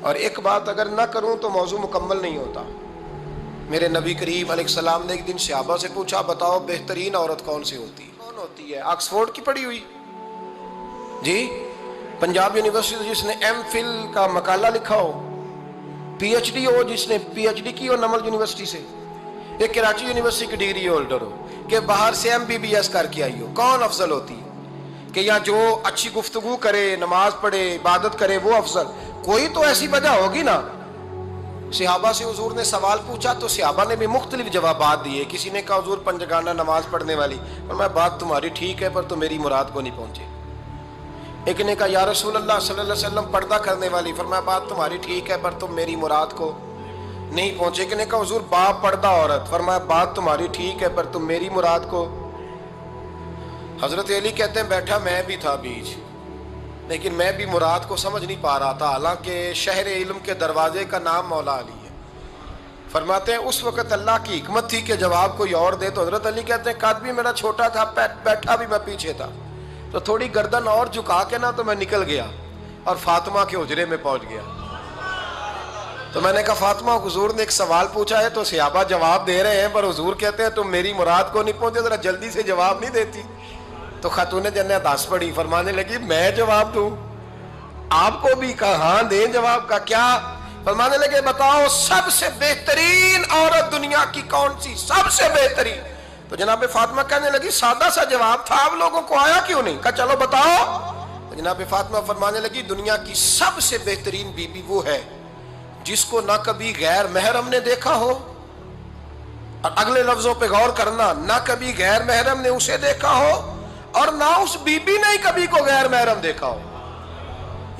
اور ایک بات اگر نہ کروں تو موضوع مکمل نہیں ہوتا۔ میرے نبی کریم علیہ السلام نے ایک دن صحابہ سے پوچھا بتاؤ بہترین عورت کون سی ہوتی ہے؟ کون ہوتی ہے؟ آکسفورڈ کی پڑھی ہوئی جی، پنجاب یونیورسٹی جس نے ایم فل کا مقالہ لکھا ہو، پی ایچ ڈی ہو جس نے پی ایچ ڈی کی ہو نمل یونیورسٹی سے، ایک کراچی یونیورسٹی کی ڈگری ہولڈر ہو کہ باہر سے ایم بی بی ایس کر کے آئی ہو، کون افضل ہوتی ہے؟ کہ یا جو اچھی گفتگو کرے، نماز پڑھے، عبادت کرے وہ افضل؟ کوئی تو ایسی وجہ ہوگی نا۔ صحابہ سے حضور نے سوال پوچھا تو صحابہ نے بھی مختلف جوابات دیے۔ کسی نے کہا حضور پنجگانہ نماز پڑھنے والی، فرمایا بات تمہاری ٹھیک ہے پر تم میری مراد کو نہیں پہنچے۔ ایک نے کہا یا رسول اللہ صلی اللہ علیہ وسلم پردہ کرنے والی، فرمایا بات تمہاری ٹھیک ہے پر تم میری مراد کو نہیں پہنچے۔ ایک نے کہا حضور با پردہ عورت، فرمایا بات تمہاری ٹھیک ہے پر تم میری مراد کو۔ حضرت علی کہتے ہیں بیٹھا میں بھی تھا بیچ، لیکن میں بھی مراد کو سمجھ نہیں پا رہا تھا، حالانکہ شہر علم کے دروازے کا نام مولا علی ہے۔ فرماتے ہیں اس وقت اللہ کی حکمت تھی کہ جواب کوئی اور دے، تو حضرت علی کہتے ہیں قد بھی میرا چھوٹا تھا، بیٹھا بھی میں پیچھے تھا، تو تھوڑی گردن اور جھکا کے نا تو میں نکل گیا اور فاطمہ کے حجرے میں پہنچ گیا۔ تو میں نے کہا فاطمہ حضور نے ایک سوال پوچھا ہے تو صحابہ جواب دے رہے ہیں، پر حضور کہتے ہیں تم میری مراد کو نہیں پہنچے، ذرا جلدی سے جواب نہیں دیتی؟ تو خاتون جنت ہنس پڑی، فرمانے لگی میں جواب دوں؟ آپ کو بھی کہا ہاں دیں جواب کا کیا؟ فرمانے لگے بتاؤ سب سے بہترین عورت دنیا کی کون سی، سب سے بہترین؟ تو جناب فاطمہ کہنے لگی سادہ سا جواب تھا، آپ لوگوں کو آیا کیوں نہیں؟ کہا چلو بتاؤ۔ تو جناب فاطمہ فرمانے لگی دنیا کی سب سے بہترین بی بی وہ ہے جس کو نہ کبھی غیر محرم نے دیکھا ہو، اور اگلے لفظوں پہ غور کرنا، نہ کبھی غیر محرم نے اسے دیکھا ہو اور نہ اس بی بی نے کبھی کو غیر محرم دیکھا ہو۔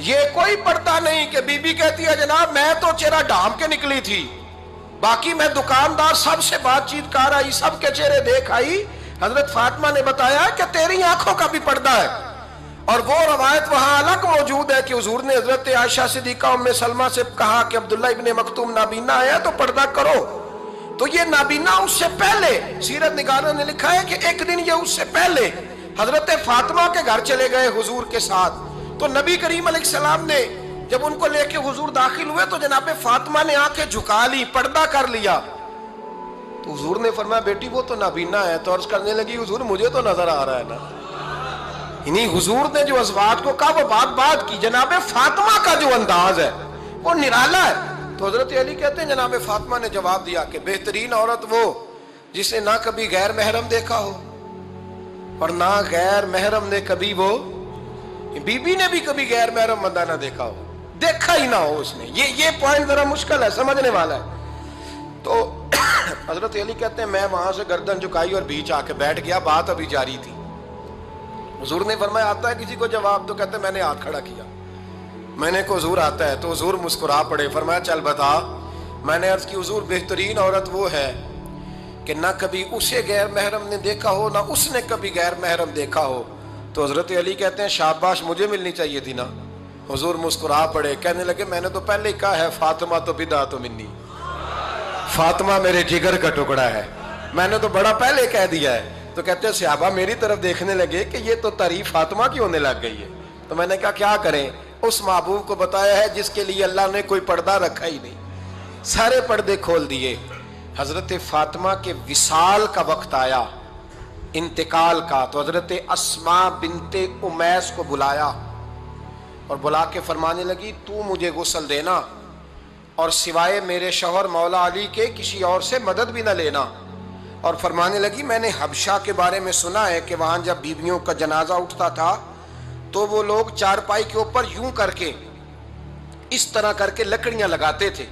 یہ کوئی پڑتا نہیں کہ بی بی کہتی ہے جناب میں تو چہرہ ڈھام کے نکلی تھی، باقی میں دکاندار سب سے بات چیت کر آئی، سب کے چہرے دیکھ آئی۔ حضرت فاطمہ نے بتایا کہ تیری آنکھوں کا بھی پردہ ہے، اور وہ روایت وہاں الگ موجود ہے کہ حضور نے حضرت عائشہ صدیقہ ام سلمہ سے کہا کہ عبداللہ ابن مکتوم نابینا ہے تو پردہ کرو۔ تو یہ نابینا اس سے پہلے سیرت نگاروں نے لکھا ہے کہ ایک دن یہ اس سے پہلے حضرت فاطمہ کے گھر چلے گئے حضور کے ساتھ، تو نبی کریم علیہ السلام نے جب ان کو لے کے حضور داخل ہوئے تو جناب فاطمہ نے آنکھیں جھکا لی، پردہ کر لیا۔ تو حضور نے فرمایا بیٹی وہ تو نابینا ہے، تو عرض کرنے لگی حضور مجھے تو نظر آ رہا ہے نا۔ یعنی حضور نے جو ازواج کو کہا وہ بات کی، جناب فاطمہ کا جو انداز ہے وہ نرالا ہے۔ تو حضرت علی کہتے ہیں جناب فاطمہ نے جواب دیا کہ بہترین عورت وہ جس نے نہ کبھی غیر محرم دیکھا ہو اور نہ غیر محرم نے کبھی، وہ بی بی نے بھی کبھی غیر محرم بندہ نہ دیکھا ہو، دیکھا ہی نہ ہو اس نے۔ یہ پوائنٹ ذرا مشکل ہے، سمجھنے والا ہے۔ تو حضرت علی کہتے ہیں میں وہاں سے گردن جھکائی اور بیچ آ کے بیٹھ گیا، بات ابھی جاری تھی۔ حضور نے فرمایا آتا ہے کسی کو جواب؟ تو کہتے ہیں میں نے ہاتھ کھڑا کیا، میں نے کو حضور آتا ہے، تو حضور مسکرا پڑے، فرمایا چل بتا۔ میں نے عرض کی حضور بہترین عورت وہ ہے کہ نہ کبھی اسے غیر محرم نے دیکھا ہو نہ اس نے کبھی غیر محرم دیکھا ہو۔ تو حضرت علی کہتے ہیں شاباش مجھے ملنی چاہیے تھی نا۔ حضور مسکرا پڑے، کہنے لگے میں نے تو پہلے ہی کہا ہے فاطمہ تو بدعت منی، فاطمہ میرے جگر کا ٹکڑا ہے، میں نے تو بڑا پہلے کہہ دیا ہے۔ تو کہتے ہیں صحابہ میری طرف دیکھنے لگے کہ یہ تو تعریف فاطمہ کی ہونے لگ گئی ہے۔ تو میں نے کہا کیا کریں؟ اس محبوب کو بتایا ہے جس کے لیے اللہ نے کوئی پردہ رکھا ہی نہیں، سارے پردے کھول دیے۔ حضرت فاطمہ کے وصال کا وقت آیا، انتقال کا، تو حضرت اسماء بنت امیس کو بلایا اور بلا کے فرمانے لگی تو مجھے غسل دینا اور سوائے میرے شوہر مولا علی کے کسی اور سے مدد بھی نہ لینا۔ اور فرمانے لگی میں نے حبشہ کے بارے میں سنا ہے کہ وہاں جب بیویوں کا جنازہ اٹھتا تھا تو وہ لوگ چارپائی کے اوپر یوں کر کے اس طرح کر کے لکڑیاں لگاتے تھے،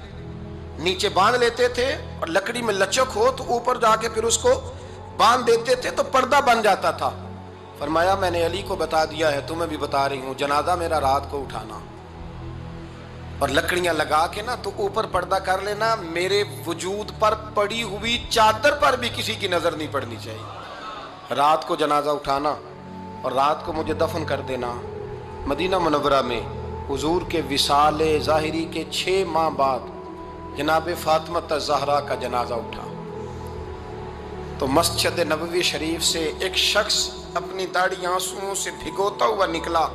نیچے باندھ لیتے تھے اور لکڑی میں لچک ہو تو اوپر جا کے پھر اس کو باندھ دیتے تھے تو پردہ بن جاتا تھا۔ فرمایا میں نے علی کو بتا دیا ہے، تمہیں بھی بتا رہی ہوں، جنازہ میرا رات کو اٹھانا اور لکڑیاں لگا کے نا تو اوپر پردہ کر لینا، میرے وجود پر پڑی ہوئی چادر پر بھی کسی کی نظر نہیں پڑنی چاہیے۔ رات کو جنازہ اٹھانا اور رات کو مجھے دفن کر دینا۔ مدینہ منورہ میں حضور کے وصال ظاہری کے 6 ماہ بعد جناب فاطمہ الزہرا کا جنازہ اٹھا، تو مسجد نبوی شریف سے ایک شخص اپنی داڑھی آنسوؤں سے بھگوتا ہوا نکلا،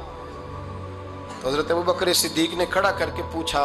تو حضرت ابوبکر صدیق نے کھڑا کر کے پوچھا